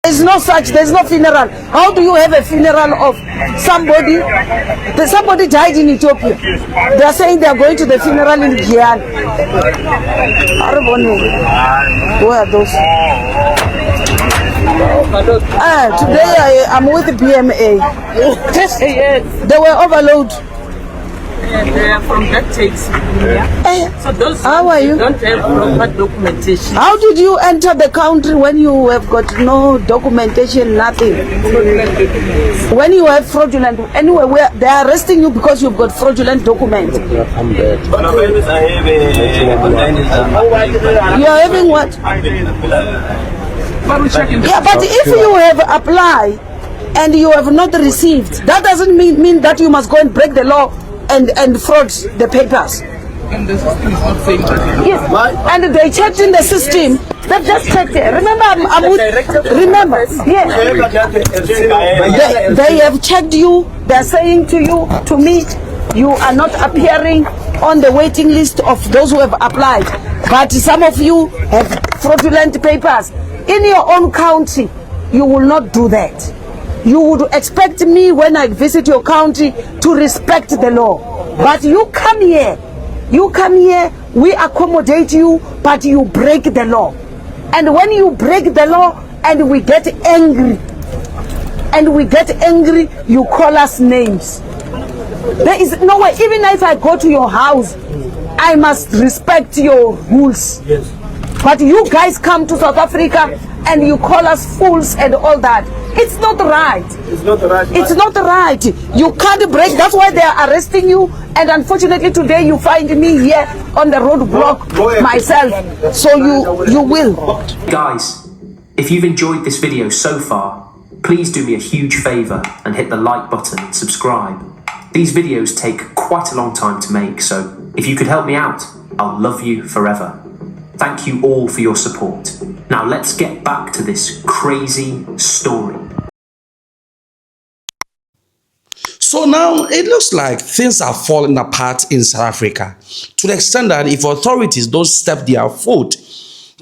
There's no such, there's no funeral. How do you have a funeral of somebody? Somebody died in Ethiopia. They are saying they are going to the funeral in Giyani. Where are those? Today I'm with the BMA. Yes. They were overloaded. And from that takes. So those how are you? Don't have proper documentation. How did you enter the country when you have got no documentation, nothing? When you have fraudulent, anyway, where they are arresting you because you've got fraudulent documents. You are having what? Yeah, but if you have applied and you have not received, that doesn't mean that you must go and break the law and fraud the papers. And the system is not saying that. Yes, and they checked in the system. They just checked it. Remember, I'm with, remember, yes. They have checked you. They're saying to you, to me, you are not appearing on the waiting list of those who have applied. But some of you have fraudulent papers. In your own county, you will not do that. You would expect me when I visit your county to respect the law. But you come here, we accommodate you, but you break the law. And when you break the law and we get angry, you call us names. There is no way, even if I go to your house, I must respect your rules. Yes. But you guys come to South Africa and you call us fools and all that. It's not right. It's not right. It's not right. You can't break. That's why they are arresting you. And unfortunately today you find me here on the roadblock myself. So you will. Guys, if you've enjoyed this video so far, please do me a huge favor and hit the like button and subscribe. These videos take quite a long time to make, so if you could help me out, I'll love you forever. Thank you all for your support. Now let's get back to this crazy story. So now it looks like things are falling apart in South Africa to the extent that if authorities don't step their foot,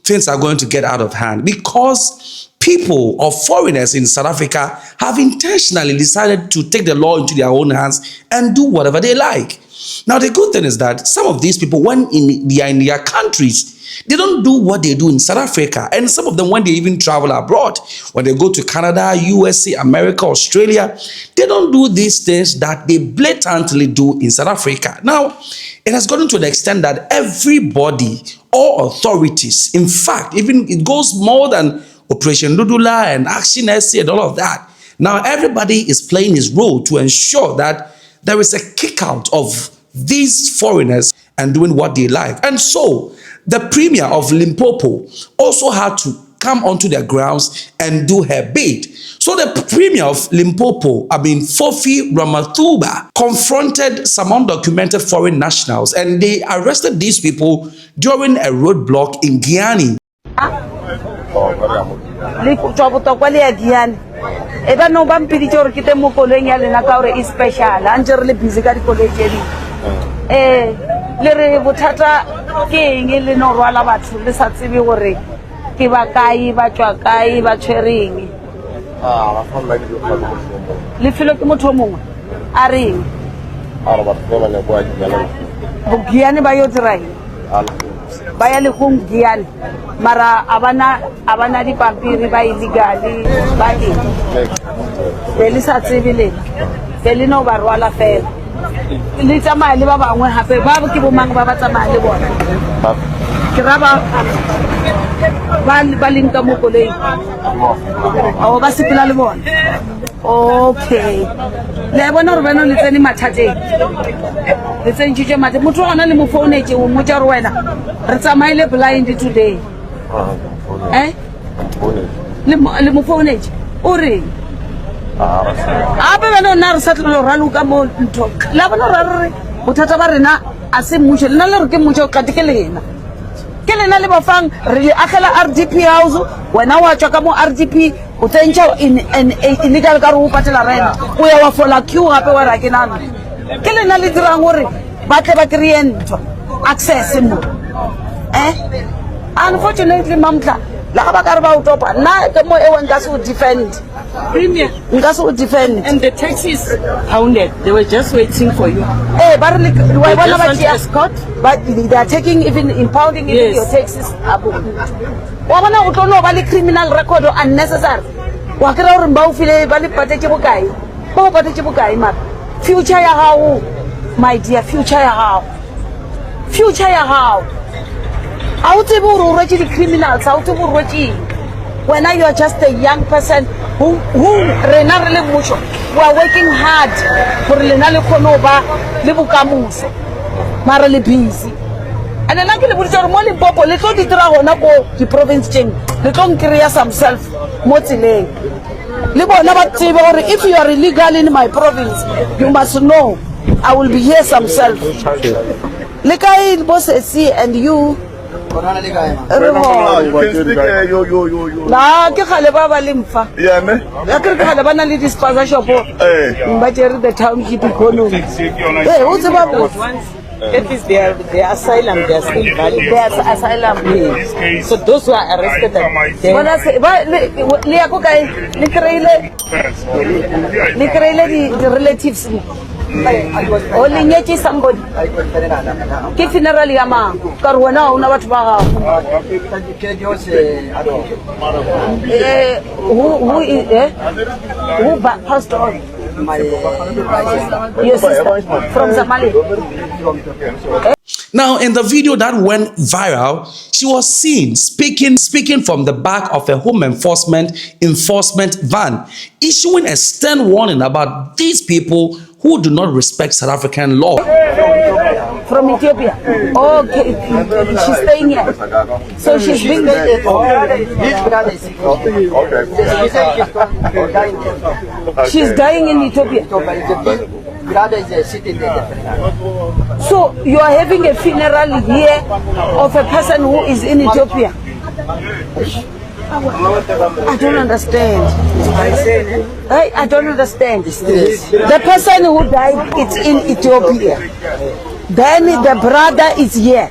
things are going to get out of hand because people or foreigners in South Africa have intentionally decided to take the law into their own hands and do whatever they like. Now, the good thing is that some of these people, when they are in their countries, they don't do what they do in South Africa. And some of them, when they even travel abroad, when they go to Canada, USA, America, Australia, they don't do these things that they blatantly do in South Africa. Now, it has gotten to the extent that everybody, all authorities, in fact, even it goes more than Operation Ludula and Action SC and all of that. Now, everybody is playing his role to ensure that there is a kick out of these foreigners and doing what they like. And so, the premier of Limpopo also had to come onto their grounds and do her bid. So the premier of Limpopo, Fofi Ramathuba, confronted some undocumented foreign nationals and they arrested these people during a roadblock in Giyani. Lere botata ke eng le no rwala batho le sa tsebe gore ke ba kae ba tswa kae ba tshwereng ba falla ke le felo ke motho mongwe a reng ba fela le kwa Giyani ba yo trai ba ya le go Giyani mara abana di pampiri ba illegal ba ke le sa tsebe le no ba rwala fela le tsamaya le ba bangwe hape ba ke bo mang ba tsamaya le bona ke raba ba linka mo koleng o ba sepela le bona okay le bona re bana le tsene mathateng le tsene tshije mate motho ona le mo phone etse o mo tsa re wena re tsamaile blind today le mo phone etse o re ape bana na re satlo raluka mo ntho la bona re bothata ba rena a se mmuso le na le re ke mmuso ka tikelena ke lena le bafang re agela RDP house wena wa tswa ka mo RDP o tsentša in illegal ka re o patela rent o ya wa fola queue gape wa ra ke nana ke lena le dirang gore ba tle ba krient access mo unfortunately mamtla La ba ka re ba o topa na ke mo e wang ka se o defend. Premier. Nka se o defend. And the taxis hounded. They were just waiting for you. Eh, ba re le wa They bona just ba want to tia escort. but they are taking even impounding even Yes. your taxes abo. Wa bona o tlo ba le criminal record unnecessary. Wa kra re ba o file ba le patetse bokae. Ba o patetse bokae mara. Future ya hao my dear, future ya hao. Future ya hao. How to be the criminals? How to be when you are just a young person who rena really much. We are working hard for rena le konoba le bukamuso. Mara le busy. And then I can put your money Limpopo. Let's go to the province change. Let's go create some self motivating. If you are illegal in my province, you must know I will be here some self. Lekai boss see and you. You can speak yo. La ke khale ba ba limfa. Yeah, man. Ya ke khale ba na le dispenser shop. Ba jere the township economy. Hey, what's about Those ones, at least their asylum, they are still valid. their asylum? So those who are arrested, they Bona se ba le ya ko kae? Le kreile the relatives. O le nyetse somebody. Ke funeral ya mang? Ka re wena una batho ba gago. Who passed on? Your sister from Somali. Now, in the video that went viral, she was seen speaking from the back of a home enforcement van, issuing a stern warning about these people who do not respect South African law. From Ethiopia. Okay, she's staying here. So she's being she's dying in Ethiopia. So you are having a funeral here of a person who is in Ethiopia. I don't understand. I don't understand. The person who died is in Ethiopia. Then the brother is here.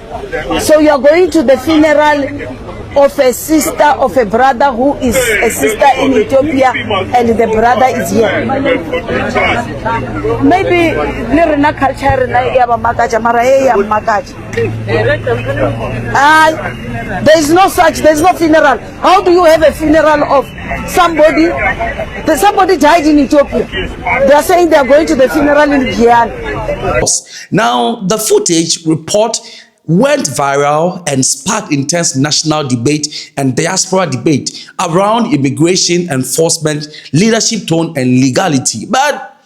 So you are going to the funeral of a sister of a brother who is a sister in Ethiopia and the brother is here. Maybe Lirina culture there is no such, there is no funeral. How do you have a funeral of somebody? Somebody died in Ethiopia. They are saying they are going to the funeral in Giyani. Now, the footage report went viral and sparked intense national debate and diaspora debate around immigration enforcement, leadership tone, and legality. But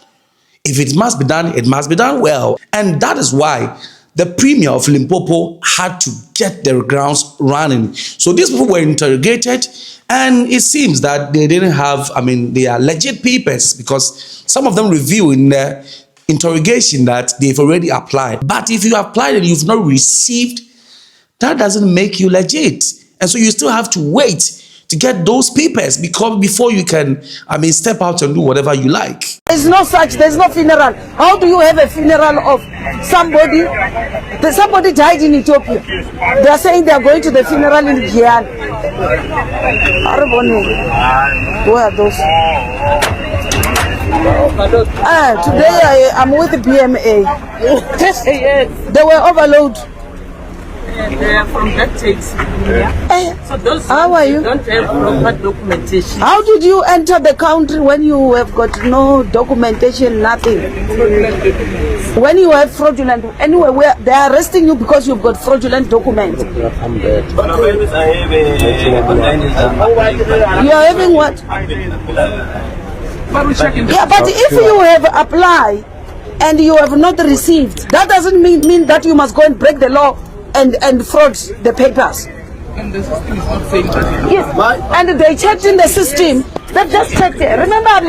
if it must be done, it must be done well. And that is why the premier of Limpopo had to get their grounds running. So these people were interrogated, and it seems that they didn't have, they are legit papers, because some of them reveal in their interrogation that they've already applied. But if you applied and you've not received, that doesn't make you legit. And so you still have to wait to get those papers before you can, step out and do whatever you like. There's no such, there's no funeral. How do you have a funeral of somebody? Somebody died in Ethiopia. They are saying they are going to the funeral in Giyani. Where are those? Today I'm with the BMA. yes. They were overloaded. They are from that takes. So those How are you? don't have proper documentation. How did you enter the country when you have got no documentation, nothing? When you have fraudulent, anyway, they are arresting you because you've got fraudulent documents. You are having what? Yeah, but if you have applied and you have not received, that doesn't mean that you must go and break the law and fraud the papers. And the system is not saying that. Yes, and they checked in the system. They just checked it. Remember,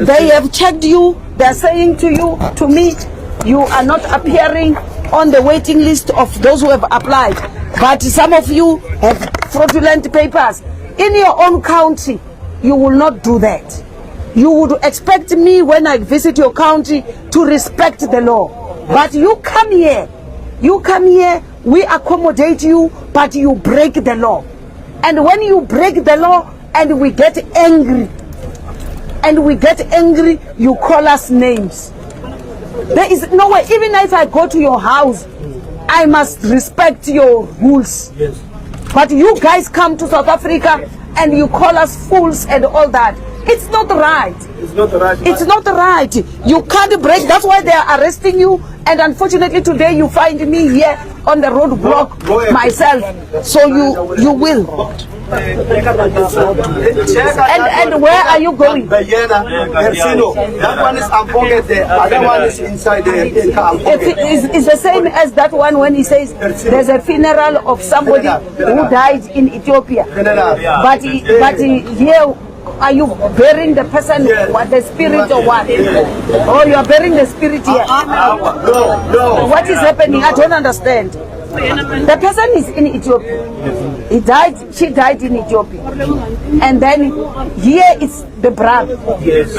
they have checked you. They are saying to me, you are not appearing on the waiting list of those who have applied. But some of you have fraudulent papers. In your own county, you will not do that. You would expect me when I visit your county to respect the law. But you come here we accommodate you, but you break the law. And when you break the law and we get angry, you call us names. There is no way, even if I go to your house, I must respect your rules. Yes. But you guys come to South Africa and you call us fools and all that. It's not right. It's not right. It's not right. You can't break. That's why they are arresting you. And unfortunately today you find me here on the roadblock myself. So you will. And where are you going? That one is unforget, the other one is inside the It's the same as that one when he says there's a funeral of somebody who died in Ethiopia. But here, are you burying the person, what, the spirit or what? Oh, you are burying the spirit here. No. What is happening? I don't understand. The person is in Ethiopia. He died, she died in Ethiopia. And then here it's the brother. Yes.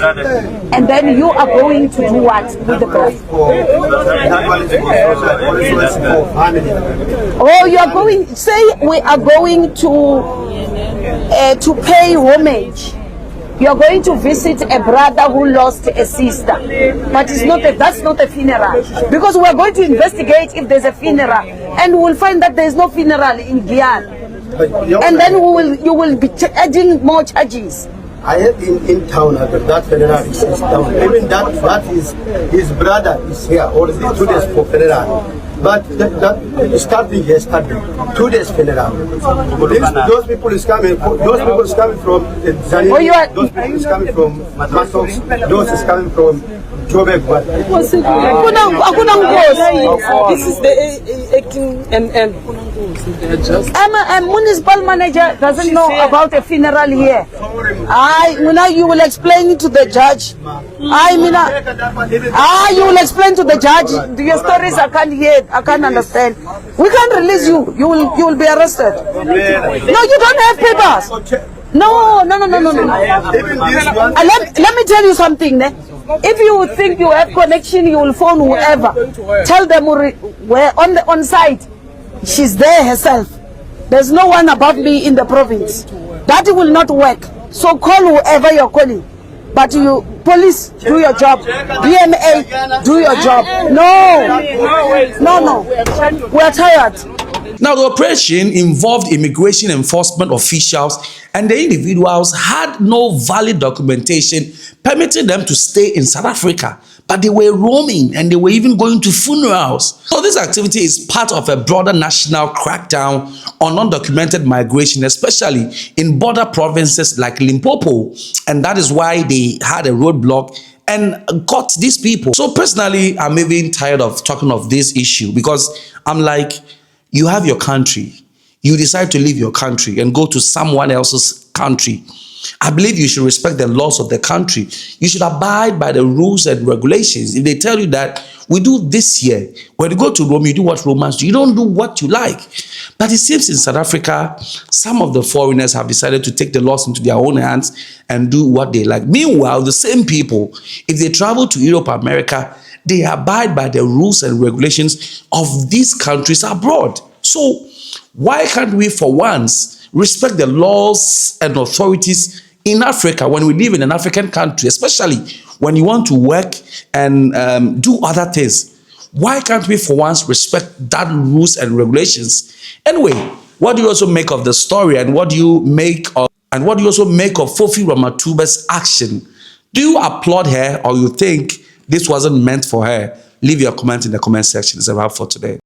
And then you are going to do what with the brother? Oh, you are going, say we are going to pay homage. You are going to visit a brother who lost a sister, but it's not that's not a funeral, because we are going to investigate if there's a funeral, and we will find that there is no funeral in Giyani, and then you will be adding more charges. I have in town that funeral is down. Even that is his brother is here, or the 2 days for funeral. But that starting yesterday, 2 days funeral. Those people is coming. Those people is coming from Zania. Those people is coming from Matos. Those is coming from Jobek. This is the acting and A municipal manager doesn't know about a funeral here. You will explain to the judge. You will explain to the judge. Your stories I can't hear. I can't understand. We can't release you. You will be arrested. No, you don't have papers. No. Let me tell you something. If you think you have connection, you will phone whoever. Tell them where on site. She's there herself. There's no one above me in the province. That will not work. So call whoever you're calling. But you, police, do your job. BMA, do your job. No. We're tired. Now, the operation involved immigration enforcement officials, and the individuals had no valid documentation permitting them to stay in South Africa, but they were roaming and they were even going to funerals. So this activity is part of a broader national crackdown on undocumented migration, especially in border provinces like Limpopo, and that is why they had a roadblock and got these people. So personally, I'm even tired of talking of this issue, because I'm like, you have your country, you decide to leave your country and go to someone else's country. I believe you should respect the laws of the country. You should abide by the rules and regulations. If they tell you that we do this here, when you go to Rome, you do what Romans do. You don't do what you like. But it seems in South Africa, some of the foreigners have decided to take the laws into their own hands and do what they like. Meanwhile, the same people, if they travel to Europe, America, they abide by the rules and regulations of these countries abroad. So why can't we for once respect the laws and authorities in Africa when we live in an African country, especially when you want to work and do other things? Why can't we for once respect that rules and regulations? Anyway, what do you also make of the story, and what do you make of Fofi Ramatuba's action? Do you applaud her, or you think this wasn't meant for her? Leave your comment in the comment section. It's a wrap for today.